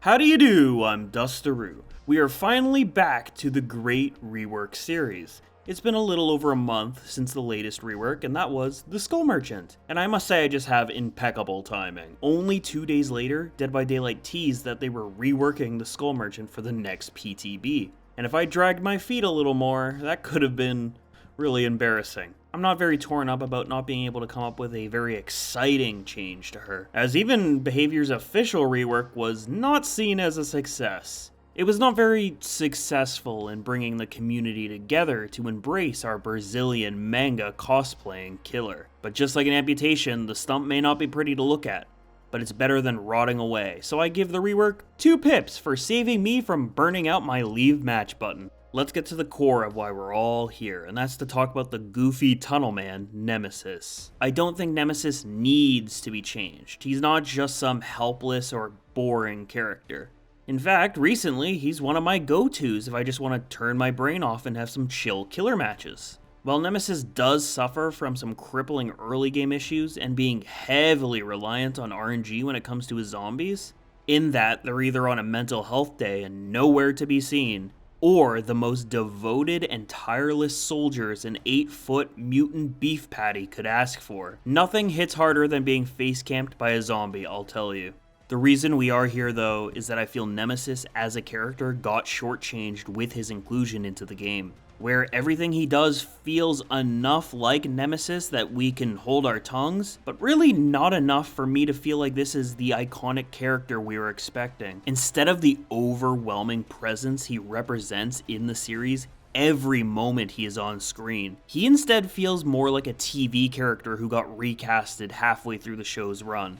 How do you do? I'm Dustaroo. We are finally back to the great Rework series. It's been a little over a month since the latest rework, and that was The Skull Merchant. And I must say I just have impeccable timing. Only 2 days later, Dead by Daylight teased that they were reworking The Skull Merchant for the next PTB. And if I dragged my feet a little more, that could have been really embarrassing. I'm not very torn up about not being able to come up with a very exciting change to her, as even Behavior's official rework was not seen as a success. It was not very successful in bringing the community together to embrace our Brazilian manga cosplaying killer. But just like an amputation, the stump may not be pretty to look at, but it's better than rotting away, so I give the rework 2 pips for saving me from burning out my leave match button. Let's get to the core of why we're all here, and that's to talk about the goofy tunnel man, Nemesis. I don't think Nemesis needs to be changed. He's not just some helpless or boring character. In fact, recently, he's one of my go-tos if I just want to turn my brain off and have some chill killer matches. While Nemesis does suffer from some crippling early game issues and being heavily reliant on RNG when it comes to his zombies, in that they're either on a mental health day and nowhere to be seen, or the most devoted and tireless soldiers an 8-foot mutant beef patty could ask for. Nothing hits harder than being face-camped by a zombie, I'll tell you. The reason we are here though is that I feel Nemesis as a character got shortchanged with his inclusion into the game, where everything he does feels enough like Nemesis that we can hold our tongues, but really not enough for me to feel like this is the iconic character we were expecting. Instead of the overwhelming presence he represents in the series every moment he is on screen, he instead feels more like a TV character who got recasted halfway through the show's run.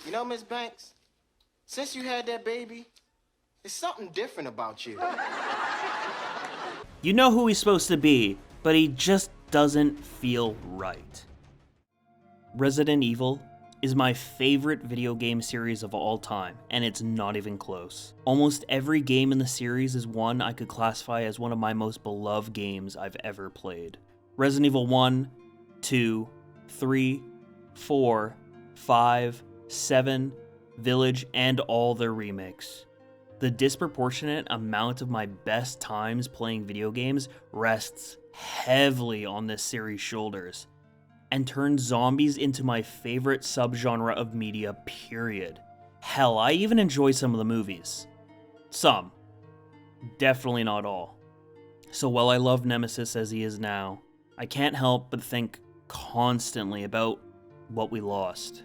You know, Miss Banks, since you had that baby, there's something different about you. You know who he's supposed to be, but he just doesn't feel right. Resident Evil is my favorite video game series of all time, and it's not even close. Almost every game in the series is one I could classify as one of my most beloved games I've ever played. Resident Evil 1, 2, 3, 4, 5, 7, Village, and all their remakes. The disproportionate amount of my best times playing video games rests heavily on this series' shoulders, and turns zombies into my favorite subgenre of media, period. Hell, I even enjoy some of the movies. Some. Definitely not all. So while I love Nemesis as he is now, I can't help but think constantly about what we lost.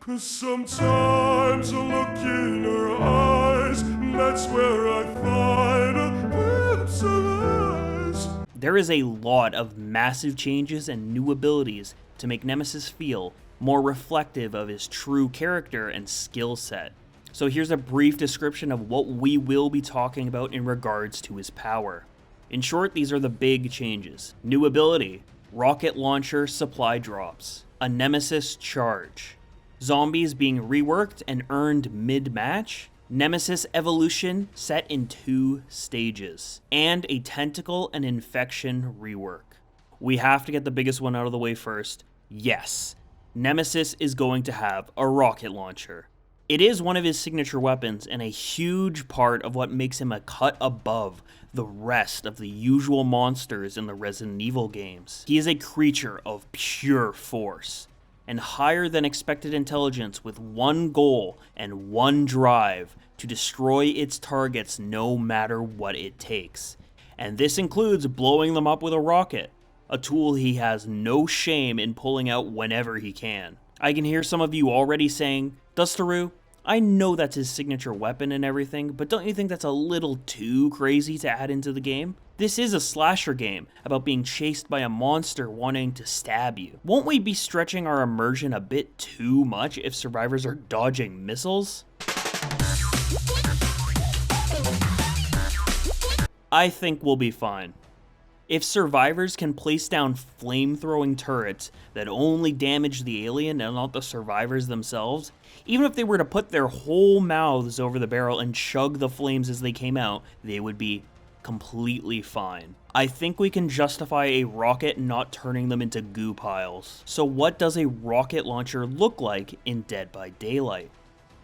'Cause sometimes I look in her eyes, and that's where I find a glimpse of us. There is a lot of massive changes and new abilities to make Nemesis feel more reflective of his true character and skill set. So here's a brief description of what we will be talking about in regards to his power. In short, these are the big changes. New ability, rocket launcher supply drops, a Nemesis charge, zombies being reworked and earned mid-match, Nemesis evolution set in 2 stages, and a tentacle and infection rework. We have to get the biggest one out of the way first. Yes, Nemesis is going to have a rocket launcher. It is one of his signature weapons and a huge part of what makes him a cut above the rest of the usual monsters in the Resident Evil games. He is a creature of pure force and higher than expected intelligence with one goal and one drive: to destroy its targets no matter what it takes. And this includes blowing them up with a rocket, a tool he has no shame in pulling out whenever he can. I can hear some of you already saying, Dustaroo, I know that's his signature weapon and everything, but don't you think that's a little too crazy to add into the game? This is a slasher game about being chased by a monster wanting to stab you. Won't we be stretching our immersion a bit too much if survivors are dodging missiles? I think we'll be fine. If survivors can place down flame-throwing turrets that only damage the alien and not the survivors themselves, even if they were to put their whole mouths over the barrel and chug the flames as they came out, they would be completely fine. I think we can justify a rocket not turning them into goo piles. So what does a rocket launcher look like in Dead by Daylight?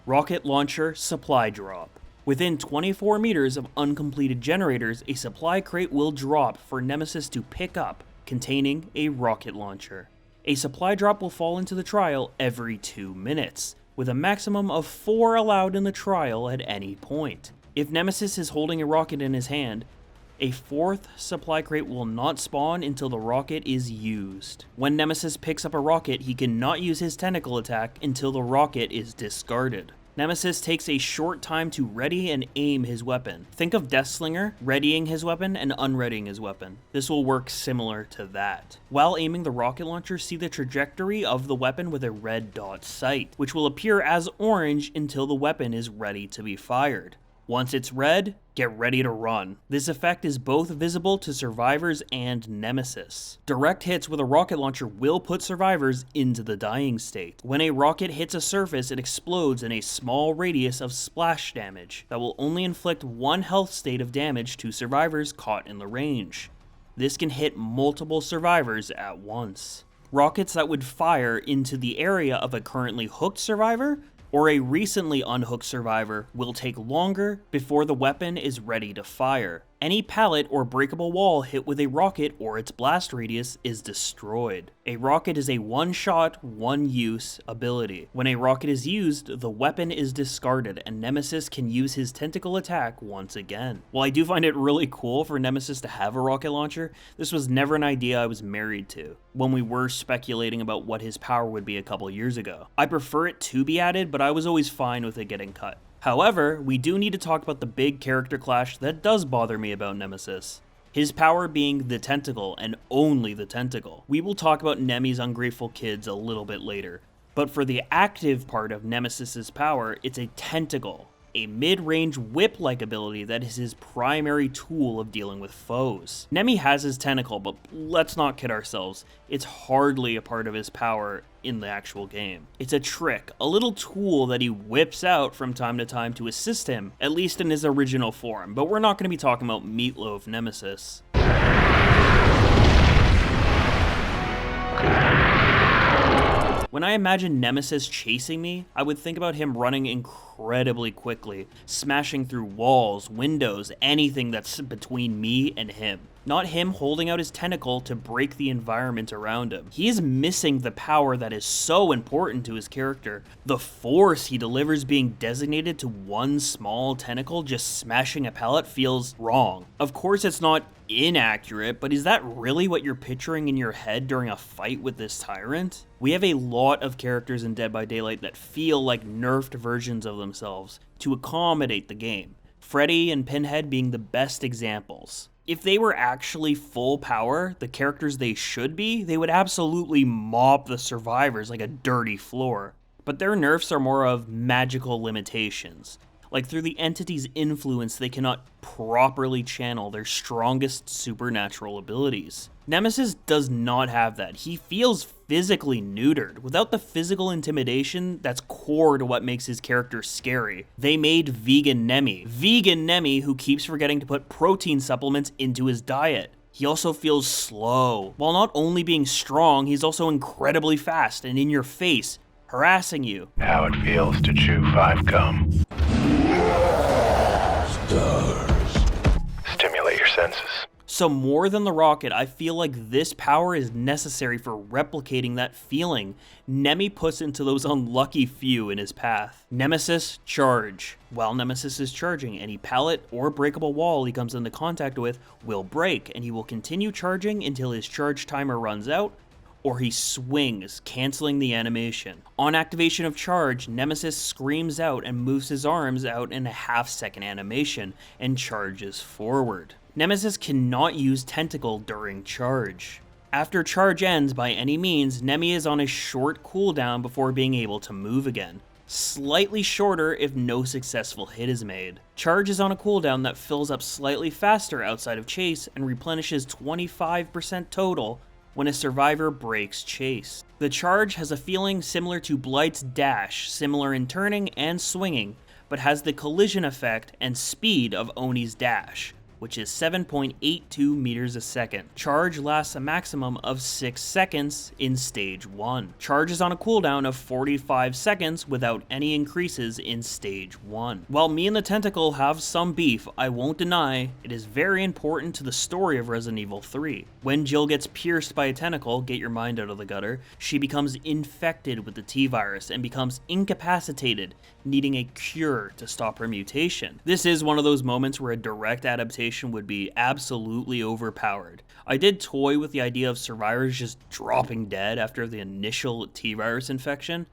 Rocket launcher supply drop. Within 24 meters of uncompleted generators, a supply crate will drop for Nemesis to pick up, containing a rocket launcher. A supply drop will fall into the trial every 2 minutes, with a maximum of 4 allowed in the trial at any point. If Nemesis is holding a rocket in his hand, a 4th supply crate will not spawn until the rocket is used. When Nemesis picks up a rocket, he cannot use his tentacle attack until the rocket is discarded. Nemesis takes a short time to ready and aim his weapon. Think of Deathslinger readying his weapon and unreadying his weapon. This will work similar to that. While aiming the rocket launcher, see the trajectory of the weapon with a red dot sight, which will appear as orange until the weapon is ready to be fired. Once it's red, get ready to run. This effect is both visible to survivors and Nemesis. Direct hits with a rocket launcher will put survivors into the dying state. When a rocket hits a surface, it explodes in a small radius of splash damage that will only inflict 1 health state of damage to survivors caught in the range. This can hit multiple survivors at once. Rockets that would fire into the area of a currently hooked survivor or a recently unhooked survivor will take longer before the weapon is ready to fire. Any pallet or breakable wall hit with a rocket or its blast radius is destroyed. A rocket is a one-shot, one-use ability. When a rocket is used, the weapon is discarded and Nemesis can use his tentacle attack once again. While I do find it really cool for Nemesis to have a rocket launcher, this was never an idea I was married to when we were speculating about what his power would be a couple years ago. I prefer it to be added, but I was always fine with it getting cut. However, we do need to talk about the big character clash that does bother me about Nemesis. His power being the tentacle, and only the tentacle. We will talk about Nemi's ungrateful kids a little bit later, but for the active part of Nemesis's power, it's a tentacle, a mid-range whip-like ability that is his primary tool of dealing with foes. Nemi has his tentacle, but let's not kid ourselves, it's hardly a part of his power in the actual game. It's a trick, a little tool that he whips out from time to time to assist him, at least in his original form, but we're not going to be talking about Meatloaf Nemesis. When I imagine Nemesis chasing me, I would think about him running incredibly quickly, smashing through walls, windows, anything that's between me and him. Not him holding out his tentacle to break the environment around him. He is missing the power that is so important to his character. The force he delivers being designated to one small tentacle just smashing a pallet feels wrong. Of course it's not inaccurate, but is that really what you're picturing in your head during a fight with this tyrant? We have a lot of characters in Dead by Daylight that feel like nerfed versions of themselves to accommodate the game. Freddy and Pinhead being the best examples. If they were actually full power, the characters they should be, they would absolutely mop the survivors like a dirty floor. But their nerfs are more of magical limitations. Like through the entity's influence, they cannot properly channel their strongest supernatural abilities. Nemesis does not have that. He feels physically neutered, without the physical intimidation that's core to what makes his character scary. They made Vegan Nemi who keeps forgetting to put protein supplements into his diet. He also feels slow. While not only being strong, he's also incredibly fast and in your face, harassing you. How it feels to chew 5 gum. Stars. Stimulate your senses. So more than the rocket, I feel like this power is necessary for replicating that feeling Nemi puts into those unlucky few in his path. Nemesis, charge. While Nemesis is charging, any pallet or breakable wall he comes into contact with will break, and he will continue charging until his charge timer runs out, or he swings, canceling the animation. On activation of charge, Nemesis screams out and moves his arms out in a half-second animation and charges forward. Nemesis cannot use tentacle during charge. After charge ends by any means, Nemi is on a short cooldown before being able to move again. Slightly shorter if no successful hit is made. Charge is on a cooldown that fills up slightly faster outside of chase and replenishes 25% total when a survivor breaks chase. The charge has a feeling similar to Blight's dash, similar in turning and swinging, but has the collision effect and speed of Oni's dash. which is 7.82 meters a second. Charge lasts a maximum of 6 seconds in Stage 1. Charge is on a cooldown of 45 seconds without any increases in Stage 1. While me and the Tentacle have some beef, I won't deny it is very important to the story of Resident Evil 3. When Jill gets pierced by a tentacle, get your mind out of the gutter, she becomes infected with the T-virus and becomes incapacitated, needing a cure to stop her mutation. This is one of those moments where a direct adaptation would be absolutely overpowered. I did toy with the idea of survivors just dropping dead after the initial T-virus infection,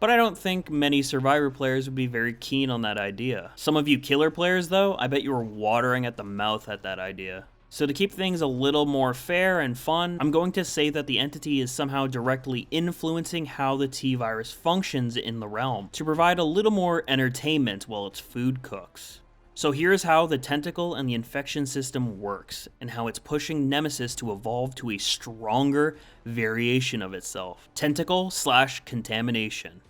but I don't think many Survivor players would be very keen on that idea. Some of you killer players though, I bet you were watering at the mouth at that idea. So to keep things a little more fair and fun, I'm going to say that the entity is somehow directly influencing how the T-virus functions in the realm, to provide a little more entertainment while its food cooks. So here's how the tentacle and the infection system works, and how it's pushing Nemesis to evolve to a stronger variation of itself. Tentacle/contamination.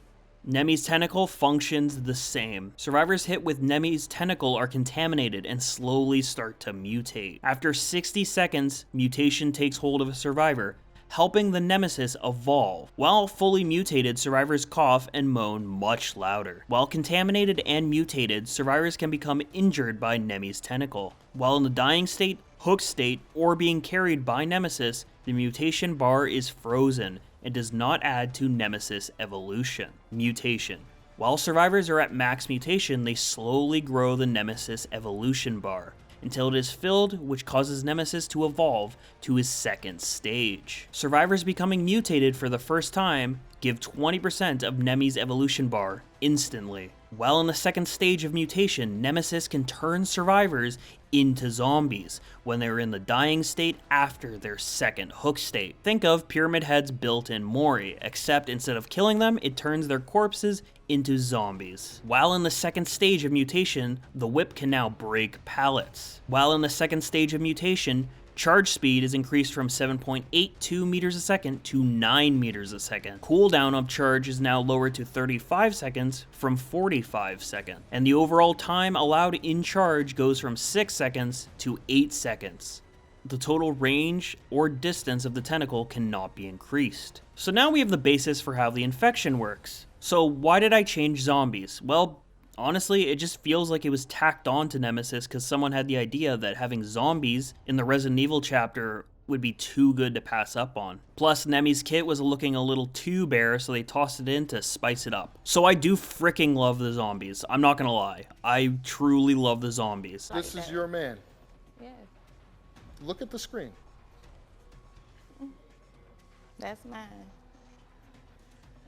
Nemi's tentacle functions the same. Survivors hit with Nemi's tentacle are contaminated and slowly start to mutate. After 60 seconds, mutation takes hold of a survivor, helping the Nemesis evolve. While fully mutated, survivors cough and moan much louder. While contaminated and mutated, survivors can become injured by Nemi's tentacle. While in the dying state, hooked state, or being carried by Nemesis, the mutation bar is frozen and does not add to Nemesis evolution. Mutation. While survivors are at max mutation, they slowly grow the Nemesis evolution bar until it is filled, which causes Nemesis to evolve to his second stage. Survivors becoming mutated for the first time give 20% of Nemi's evolution bar instantly. While in the second stage of mutation, Nemesis can turn survivors into zombies when they're in the dying state after their second hook state. Think of Pyramid Head's built-in Mori, except instead of killing them, it turns their corpses into zombies. While in the second stage of mutation, the whip can now break pallets. While in the second stage of mutation, charge speed is increased from 7.82 meters a second to 9 meters a second. Cooldown of charge is now lowered to 35 seconds from 45 seconds. And the overall time allowed in charge goes from 6 seconds to 8 seconds. The total range or distance of the tentacle cannot be increased. So now we have the basis for how the infection works. So why did I change zombies? Well, honestly, it just feels like it was tacked on to Nemesis because someone had the idea that having zombies in the Resident Evil chapter would be too good to pass up on. Plus, Nemi's kit was looking a little too bare, so they tossed it in to spice it up. So I do freaking love the zombies. I'm not gonna lie. I truly love the zombies. This is your man. Yes, Look at the screen. that's mine.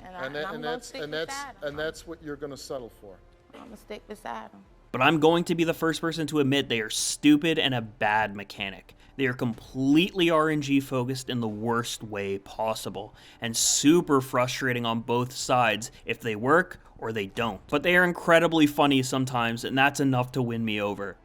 And And I'm gonna stick beside him. that's what you're gonna settle for. I'm gonna stick beside him. But I'm going to be the first person to admit they are stupid and a bad mechanic. They are completely RNG focused in the worst way possible, and super frustrating on both sides if they work or they don't. But they are incredibly funny sometimes, and that's enough to win me over.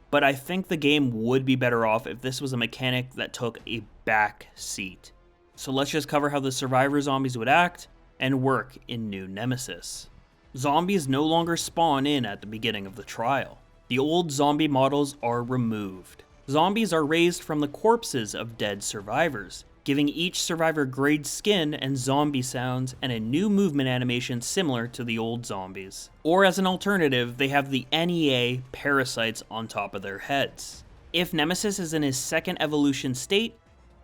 But I think the game would be better off if this was a mechanic that took a back seat. So let's just cover how the survivor zombies would act and work in New Nemesis. Zombies no longer spawn in at the beginning of the trial. The old zombie models are removed. Zombies are raised from the corpses of dead survivors, giving each survivor grayed skin and zombie sounds and a new movement animation similar to the old zombies. Or as an alternative, they have the NEA parasites on top of their heads. If Nemesis is in his second evolution state,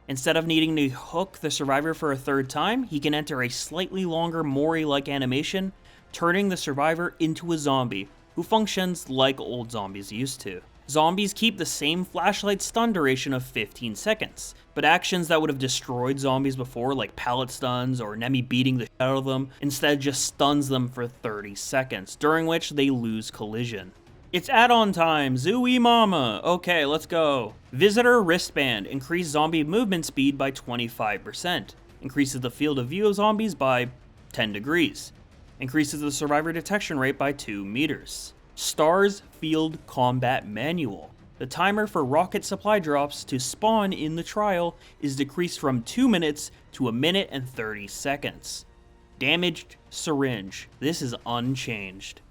instead of needing to hook the survivor for a third time, he can enter a slightly longer Mori-like animation, turning the survivor into a zombie, who functions like old zombies used to. Zombies keep the same flashlight stun duration of 15 seconds, but actions that would have destroyed zombies before, like pallet stuns or Nemi beating the shit out of them, instead just stuns them for 30 seconds, during which they lose collision. It's add-on time, Zooey Mama! Okay, let's go. Visitor Wristband, increase zombie movement speed by 25%, increases the field of view of zombies by 10 degrees, increases the survivor detection rate by 2 meters. STARS Field Combat Manual. The timer for rocket supply drops to spawn in the trial is decreased from 2 minutes to 1 minute and 30 seconds. Damaged Syringe. This is unchanged.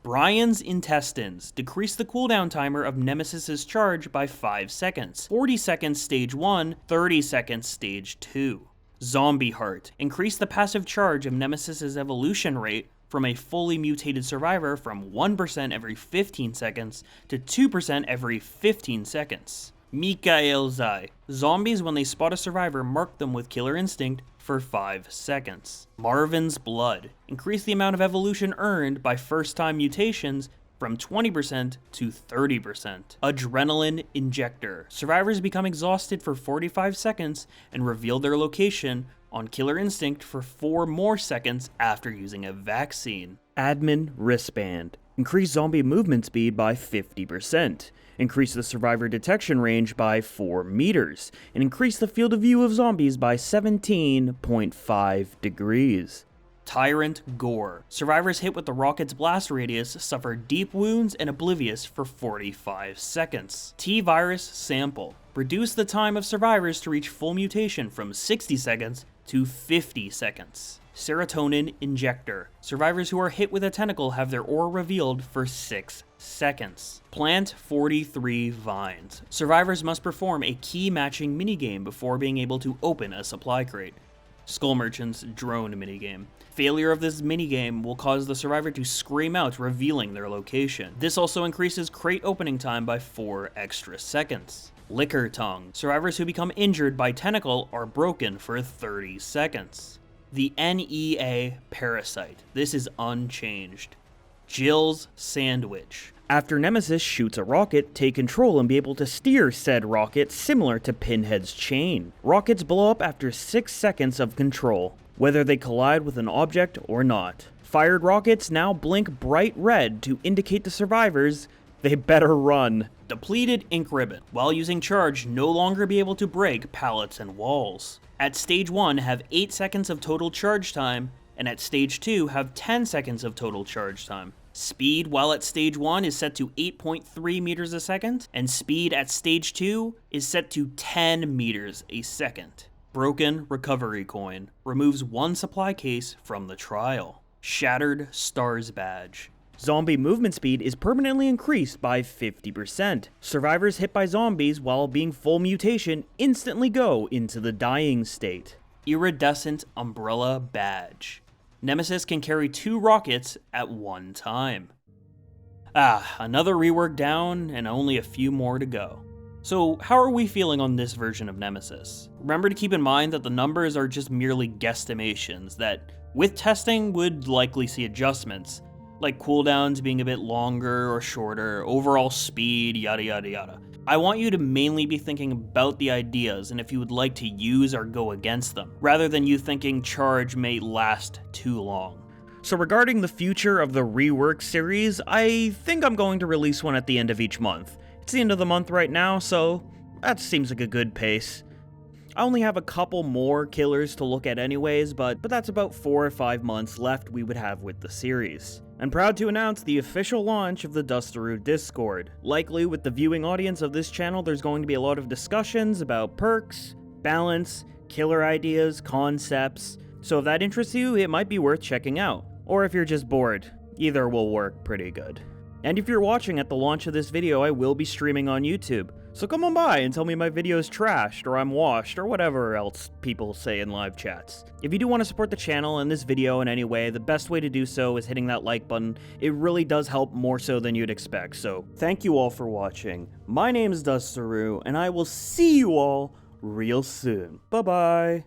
Brian's Intestines. Decrease the cooldown timer of Nemesis's charge by 5 seconds. 40 seconds stage 1, 30 seconds stage 2. Zombie Heart. Increase the passive charge of Nemesis's evolution rate from a fully mutated survivor from 1% every 15 seconds to 2% every 15 seconds. Mikael Zai. Zombies, when they spot a survivor, mark them with Killer Instinct for 5 seconds. Marvin's Blood. Increase the amount of evolution earned by first-time mutations from 20% to 30%. Adrenaline Injector. Survivors become exhausted for 45 seconds and reveal their location on Killer Instinct for 4 more seconds after using a vaccine. Admin Wristband. Increase zombie movement speed by 50%. Increase the survivor detection range by 4 meters, and increase the field of view of zombies by 17.5 degrees. Tyrant Gore. Survivors hit with the rocket's blast radius suffer deep wounds and oblivious for 45 seconds. T-Virus Sample. Reduce the time of survivors to reach full mutation from 60 seconds to 50 seconds. Serotonin Injector. Survivors who are hit with a tentacle have their ore revealed for 6 seconds. Plant 43 Vines. Survivors must perform a key matching minigame before being able to open a supply crate. Skull Merchant's Drone minigame. Failure of this minigame will cause the survivor to scream out, revealing their location. This also increases crate opening time by 4 extra seconds. Liquor Tongue. Survivors who become injured by tentacle are broken for 30 seconds. The NEA Parasite. This is unchanged. Jill's Sandwich. After Nemesis shoots a rocket, take control and be able to steer said rocket similar to Pinhead's chain. Rockets blow up after 6 seconds of control, whether they collide with an object or not. Fired rockets now blink bright red to indicate to survivors they better run. Depleted Ink Ribbon. While using charge, no longer be able to break pallets and walls. At stage 1, have 8 seconds of total charge time, and at stage 2, have 10 seconds of total charge time. Speed while at stage 1 is set to 8.3 meters a second, and speed at stage 2 is set to 10 meters a second. Broken Recovery Coin. Removes 1 supply case from the trial. Shattered Stars Badge. Zombie movement speed is permanently increased by 50%. Survivors hit by zombies while being full mutation instantly go into the dying state. Iridescent Umbrella Badge. Nemesis can carry 2 rockets at one time. Another rework down and only a few more to go. So how are we feeling on this version of Nemesis? Remember to keep in mind that the numbers are just merely guesstimations that, with testing, would likely see adjustments, like cooldowns being a bit longer or shorter, overall speed, yada yada yada. I want you to mainly be thinking about the ideas and if you would like to use or go against them, rather than you thinking charge may last too long. So regarding the future of the Rework series, I think I'm going to release one at the end of each month. It's the end of the month right now, so that seems like a good pace. I only have a couple more killers to look at anyways, but that's about 4 or 5 months left we would have with the series. I'm proud to announce the official launch of the Dustaroo Discord. Likely with the viewing audience of this channel, there's going to be a lot of discussions about perks, balance, killer ideas, concepts, so if that interests you, it might be worth checking out. Or if you're just bored, either will work pretty good. And if you're watching at the launch of this video, I will be streaming on YouTube. So come on by and tell me my video is trashed, or I'm washed, or whatever else people say in live chats. If you do want to support the channel and this video in any way, the best way to do so is hitting that like button. It really does help more so than you'd expect, so thank you all for watching. My name is Dustaroo, and I will see you all real soon. Bye-bye.